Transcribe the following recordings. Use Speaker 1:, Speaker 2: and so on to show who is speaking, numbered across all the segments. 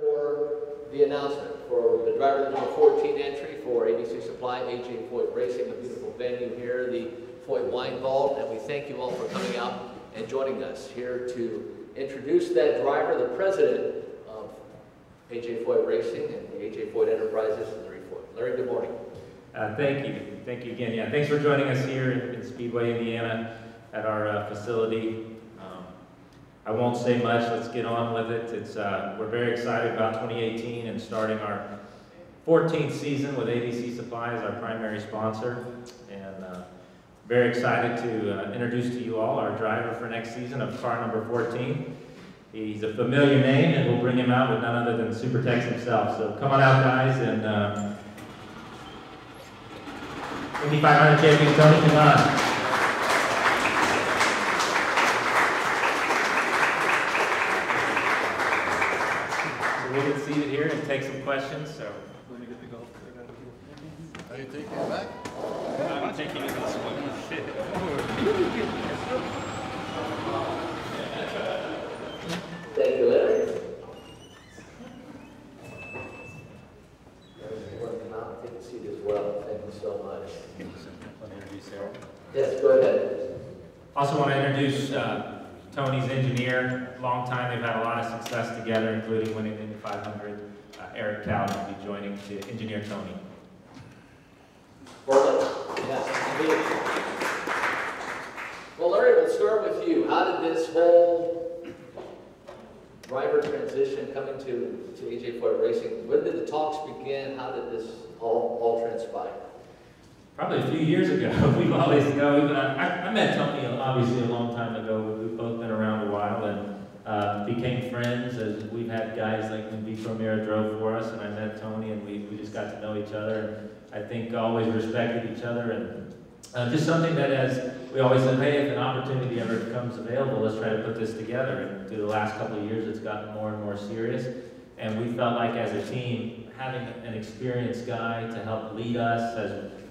Speaker 1: For the announcement for the driver number 14 entry for ABC Supply, AJ Foyt Racing, a beautiful venue here, the Foyt Wine Vault, and we thank you all for coming out and joining us here to introduce that driver, the president of AJ Foyt Racing and the AJ Foyt Enterprises, Larry Foyt. Larry, good morning.
Speaker 2: Thank you again. Yeah, thanks for joining us here in Speedway, Indiana, at our facility. I won't say much. Let's get on with it. We're very excited about 2018 and starting our 14th season with ABC Supply as our primary sponsor, and very excited to introduce to you all our driver for next season of car number 14. He's a familiar name, and we'll bring him out with none other than Super Tex himself. So come on out, guys, and Indy 500 champion Tony, come on. We'll get seated here and take some questions. So, let me get the golf cart out of here.
Speaker 3: Are you taking it back?
Speaker 2: I'm taking it this one.
Speaker 1: Thank you, Larry. Everyone come out and take a seat as well. Thank you so much.
Speaker 2: Let me introduce Sarah.
Speaker 1: Yes, go ahead.
Speaker 2: Also want to introduce Tony's engineer. Long time, they've had a lot of success together, including winning the Indy 500. Eric Cowden will be joining to engineer Tony.
Speaker 1: Yes, well, Larry, we'll start with you. How did this whole driver transition coming to AJ Foyt Racing, when did the talks begin? How did this all transpire?
Speaker 2: Probably a few years ago. We've always known. I met Tony obviously a long time ago. We've both been around a while and became friends as we've had guys like when V Premier drove for us, and I met Tony and we just got to know each other. And I think always respected each other, and just something that as we always said, hey, if an opportunity ever becomes available, let's try to put this together. And through the last couple of years, it's gotten more and more serious. And we felt like as a team, having an experienced guy to help lead us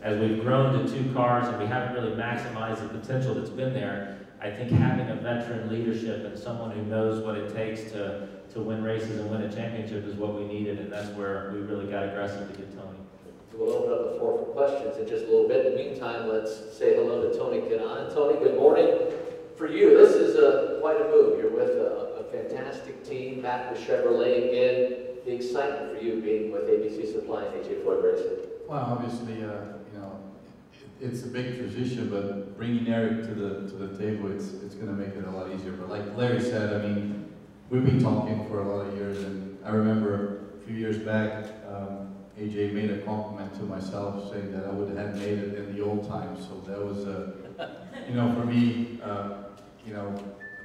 Speaker 2: as we've grown to 2 cars and we haven't really maximized the potential that's been there, I think having a veteran leadership and someone who knows what it takes to win races and win a championship is what we needed, and that's where we really got aggressive to get Tony.
Speaker 1: We'll open up the floor for questions in just a little bit. In the meantime, let's say hello to Tony Kanaan. Tony, good morning. For you, this is quite a move. You're with a fantastic team, back with Chevrolet again. The excitement for you being with ABC Supply and AJ Foyt Racing.
Speaker 3: Well, obviously, it's a big transition, but bringing Eric to the table, it's going to make it a lot easier. But like Larry said, I mean, we've been talking for a lot of years, and I remember a few years back, AJ made a compliment to myself saying that I would have made it in the old times. So that was, for me, I've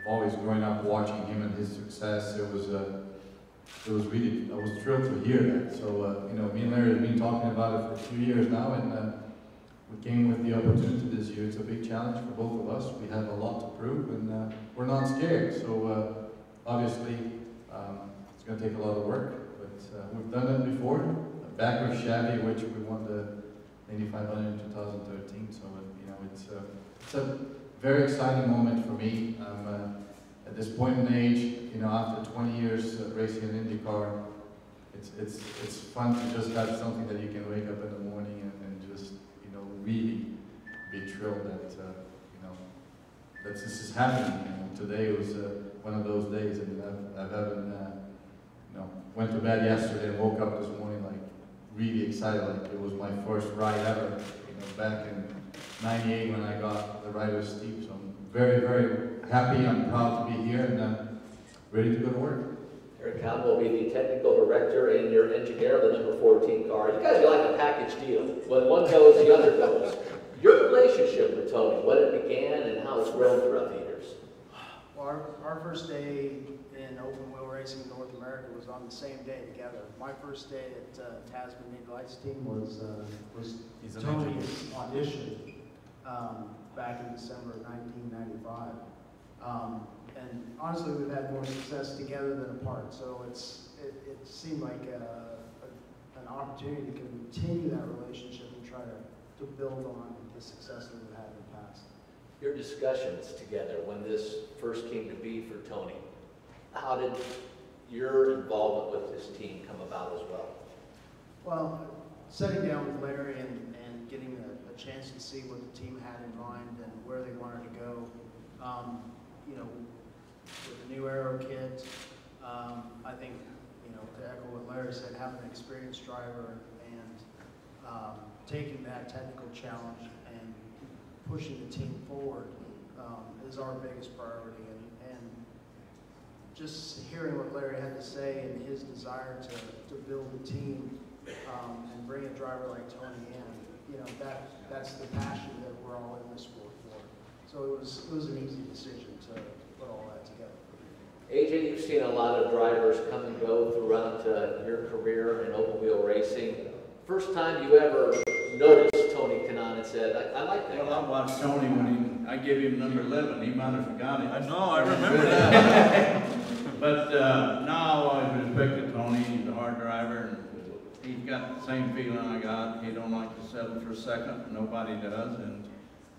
Speaker 3: always growing up watching him and his success. It was really, I was thrilled to hear that. So, me and Larry have been talking about it for a few years now, and we came with the opportunity this year. It's a big challenge for both of us. We have a lot to prove, and we're not scared. So, obviously, it's going to take a lot of work, but we've done it before. Back with Chevy, which we won the Indy 500 in 2013. So, it's a very exciting moment for me. I'm at this point in age, after 20 years racing an IndyCar, it's fun to just have something that you can wake up in the morning and just, really be thrilled that, that this is happening. Today was one of those days. I mean, I haven't, went to bed yesterday and woke up this morning like really excited, like it was my first ride ever, back in '98 when I got the ride with Steve. So I'm very, very happy. I'm proud to be here and ready to go to work.
Speaker 1: Eric Cowden will be the technical director and your engineer of the number 14 car. You guys are like a package deal. When one goes, the other goes. Your relationship with Tony, when it began and how it's grown throughout the years.
Speaker 4: Well, our first day in open wheel racing in North America was on the same day together. My first day at Tasman Indy Lights team was Tony's audition back in December of 1995. And honestly, we've had more success together than apart. So it seemed like an opportunity to continue that relationship and try to build on the success that we've had in the past.
Speaker 1: Your discussions together when this first came to be for Tony, how did your involvement with this team come about as well?
Speaker 4: Well, sitting down with Larry and getting a chance to see what the team had in mind and where they wanted to go, you know, with the new aero kit, I think, you know, to echo what Larry said, having an experienced driver and taking that technical challenge and pushing the team forward is our biggest priority. And just hearing what Larry had to say and his desire to build a team and bring a driver like Tony in, you know, that's the passion that we're all in this sport for. So it was an easy decision to put all that together.
Speaker 1: AJ, you've seen a lot of drivers come and go throughout your career in open wheel racing. First time you ever noticed Tony Kanaan and said, I like that.
Speaker 5: Well, I watched Tony when I gave him number 11. He might have forgot it.
Speaker 6: I know, I remember that.
Speaker 5: But now I respect Tony. He's a hard driver, and he's got the same feeling I got. He don't like to settle for second. Nobody does. And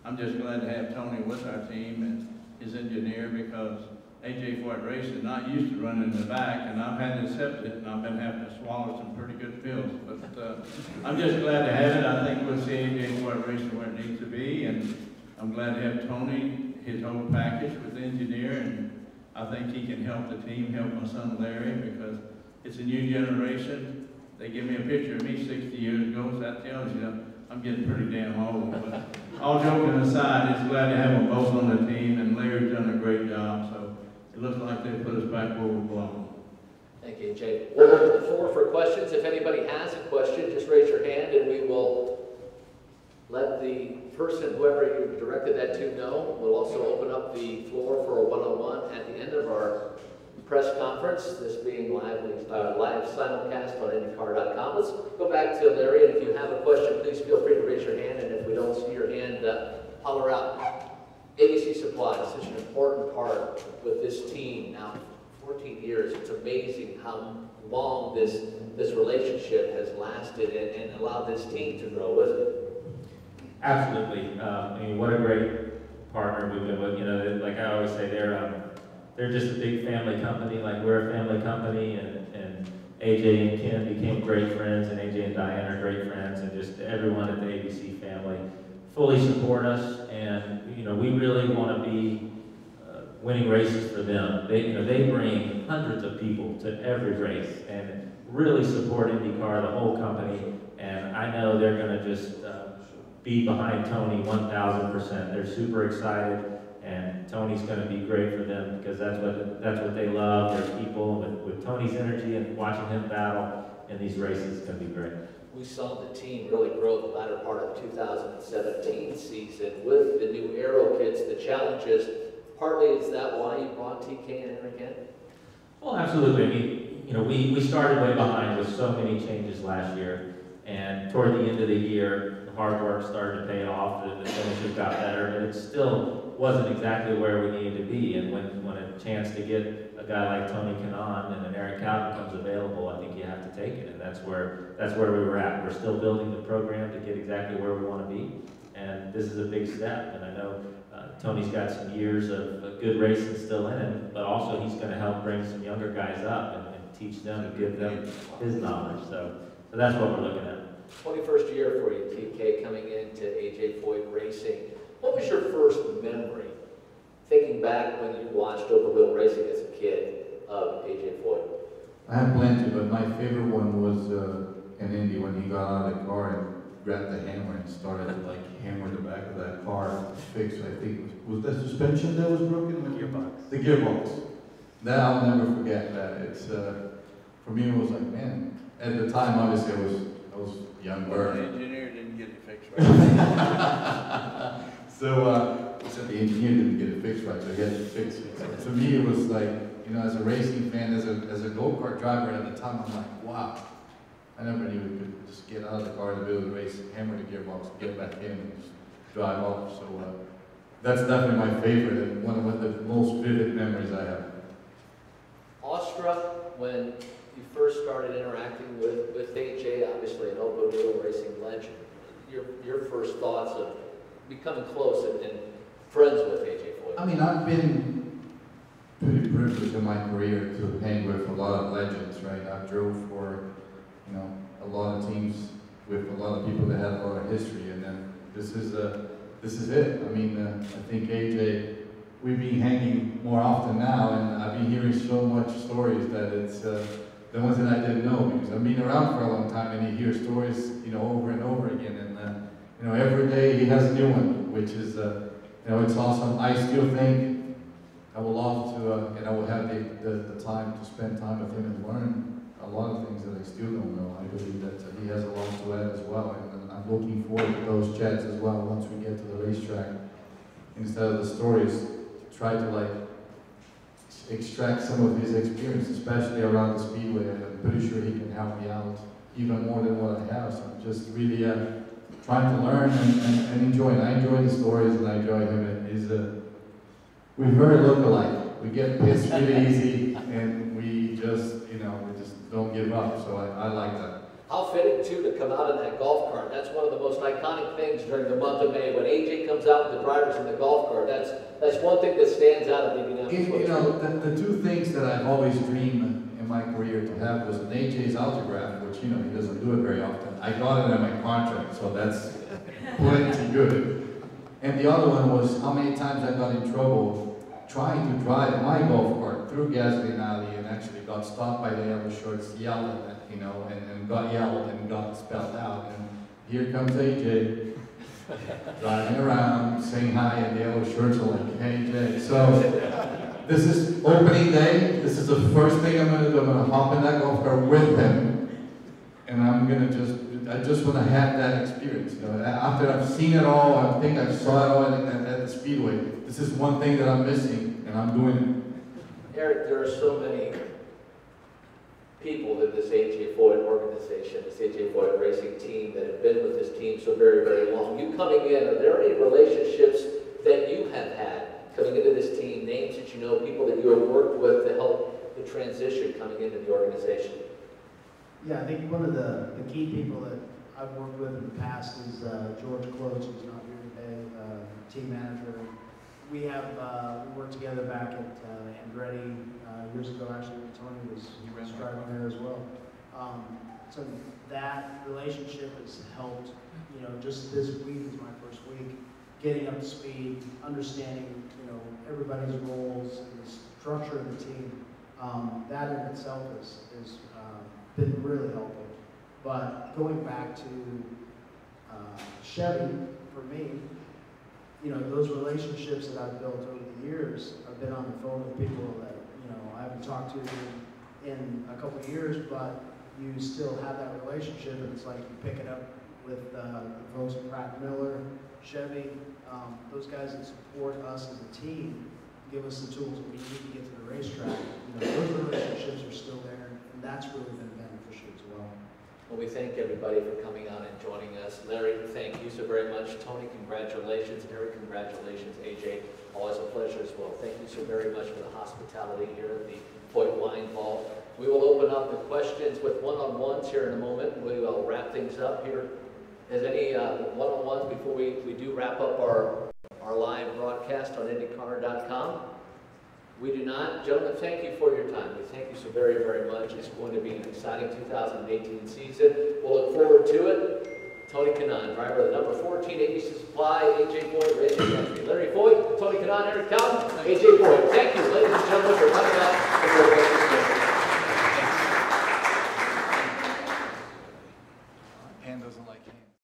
Speaker 5: I'm just glad to have Tony with our team and his engineer, because AJ Foyt Racing not used to running in the back, and I've had to accept it, and I've been having to swallow some pretty good pills. But I'm just glad to have it. I think we'll see AJ Foyt Racing where it needs to be, and I'm glad to have Tony, his whole package with the engineer, and I think he can help the team, help my son Larry, because it's a new generation. They give me a picture of me 60 years ago, so that tells you I'm getting pretty damn old. But all joking aside, it's glad to have them both on the team, and Larry's done a great job. So it looks like they put us back where we belong.
Speaker 1: Thank you, AJ. We'll open the floor for questions. If anybody has a question, just raise your hand and we will let the person, whoever you directed that to, know. We'll also open up the floor for a one-on-one at the end of our press conference, this being live simulcast on IndyCar.com. Let's go back to Larry, and if you have a question, please feel free to raise your hand, and if we don't see your hand, holler out. ABC Supply is such an important part with this team now. 14 years, it's amazing how long this relationship has lasted and allowed this team to grow, isn't it?
Speaker 2: Absolutely. I mean, what a great partner we've been with. You know, like I always say, they're just a big family company, like we're a family company, and AJ and Ken became great friends, and AJ and Diane are great friends, and just everyone at the ABC family fully support us, and you know, we really want to be winning races for them. They bring hundreds of people to every race and really support IndyCar, the whole company, and I know they're going to just be behind Tony 1,000%. They're super excited, and Tony's going to be great for them because that's what they love, their people. With Tony's energy and watching him battle in these races, it's going to be great.
Speaker 1: We saw the team really grow the latter part of 2017 season with the new aero kits, the challenges. Partly is that why you brought TK and Eric in?
Speaker 2: Well, absolutely. I mean, you know, we started way behind with so many changes last year, and toward the end of the year, the hard work started to pay off, the finishes got better, but it still wasn't exactly where we needed to be. And when a chance to get a guy like Tony Kanaan and an Eric Cow becomes available, I think you have to take it, and that's where we were at. We're still building the program to get exactly where we want to be, and this is a big step. And I know Tony's got some years of good racing still in him, but also he's going to help bring some younger guys up and teach them and give them his knowledge. So that's what we're looking at.
Speaker 1: 21st year for you, TK, coming into AJ Foyt Racing. What was your first memory, thinking back when you watched open wheel racing as a kid, of AJ Foyt?
Speaker 3: I have plenty, but my favorite one was in Indy when he got out of the car and grabbed the hammer and started to hammer the back of that car to fix, I think, was the suspension that was broken?
Speaker 6: The gearbox.
Speaker 3: The gearbox. That I'll never forget that. It's for me it was like, man, at the time obviously I was younger.
Speaker 5: The engineer didn't get it fixed right.
Speaker 3: So the engineer didn't get it fixed right, so he had to fix it. So to me it was like, you know, as a racing fan, as a go-kart driver at the time, I'm like, wow. I never knew we could just get out of the car in the middle of the race, hammer the gearbox, get back in, and just drive off. So that's definitely my favorite and one of the most vivid memories I have.
Speaker 1: Awestruck when you first started interacting with AJ, obviously an open wheel racing legend. Your first thoughts of becoming close and friends with AJ Foyt?
Speaker 3: I mean, I've been pretty privileged in my career to hang with a lot of legends, right? I've drove for, you know, a lot of teams with a lot of people that have a lot of history, and then this is it. I mean, I think AJ, we've been hanging more often now, and I've been hearing so much stories that it's the ones that I didn't know, because I've been around for a long time, and you hear stories, you know, over and over again, and you know, every day he has a new one, which is, you know, it's awesome. I still think I would love to, and I will have the time to spend time with him and learn a lot of things that I still don't know. I believe that he has a lot to add as well, and I'm looking forward to those chats as well once we get to the racetrack. Instead of the stories, try to like extract some of his experience, especially around the speedway. I'm pretty sure he can help me out even more than what I have. So I'm just really trying to learn and enjoy. And I enjoy the stories, and I enjoy him. We're very look-alike. We get pissed really easy, and we just, you know, we just don't give up. So I like that.
Speaker 1: How fitting, too, to come out in that golf cart. That's one of the most iconic things during the month of May. When AJ comes out with the drivers in the golf cart, that's one thing that stands out of the
Speaker 3: You know, the two things that I've always dreamed in my career to have was an AJ's autograph, which, you know, he doesn't do it very often. I got it in my contract, so that's plenty good. And the other one was how many times I got in trouble trying to drive my golf cart through Gasoline Alley and actually got stopped by the yellow shorts, yelled at that, you know, and got yelled and got spelled out. And here comes AJ driving around, saying hi, and the yellow shirts are like, hey Jay. So this is opening day. This is the first thing I'm gonna do. I'm gonna hop in that golf cart with him, and I just want to have that experience. You know, after I've seen it all, I think I saw it all at the Speedway. This is one thing that I'm missing, and I'm doing it.
Speaker 1: Eric, there are so many people in this AJ Foyt organization, this AJ Foyt racing team that have been with this team so very, very long. You coming in, are there any relationships that you have had coming into this team, names that you know, people that you have worked with to help the transition coming into the organization?
Speaker 4: Yeah, I think one of the key people that I've worked with in the past is George Close, who's not here today, team manager. We worked together back at Andretti years ago, actually, when Tony was driving there as well. So that relationship has helped, you know, just this week is my first week, getting up to speed, understanding, you know, everybody's roles and the structure of the team. That in itself has been really helpful. But going back to Chevy, for me, you know, those relationships that I've built over the years, I've been on the phone with people that, you know, I haven't talked to in a couple of years, but you still have that relationship, and it's like you pick it up with the folks at Pratt Miller, Chevy, those guys that support us as a team, give us the tools that we need to get to the racetrack. You know, those relationships are still there, and that's really been beneficial as well.
Speaker 1: Well, we thank everybody for coming out and joining us. Larry, thank you so very much. Tony, congratulations. Eric, congratulations. AJ, always a pleasure as well. Thank you so very much for the hospitality here at the Foyt Wine Vault. We will open up the questions with one-on-ones here in a moment. We will wrap things up here. Is any one-on-ones before we do wrap up our live broadcast on IndyCar.com? We do not. Gentlemen, thank you for your time. We thank you so very, very much. It's going to be an exciting 2018 season. We'll look forward to it. Tony Kanaan, driver of the number 14 ABC Supply, AJ Foyt Racing Country. Larry Foyt, Tony Kanaan, Eric Cowden, AJ Foyt. Thank you, ladies and gentlemen, for coming out and joining us this morning.
Speaker 3: Ann doesn't like hands.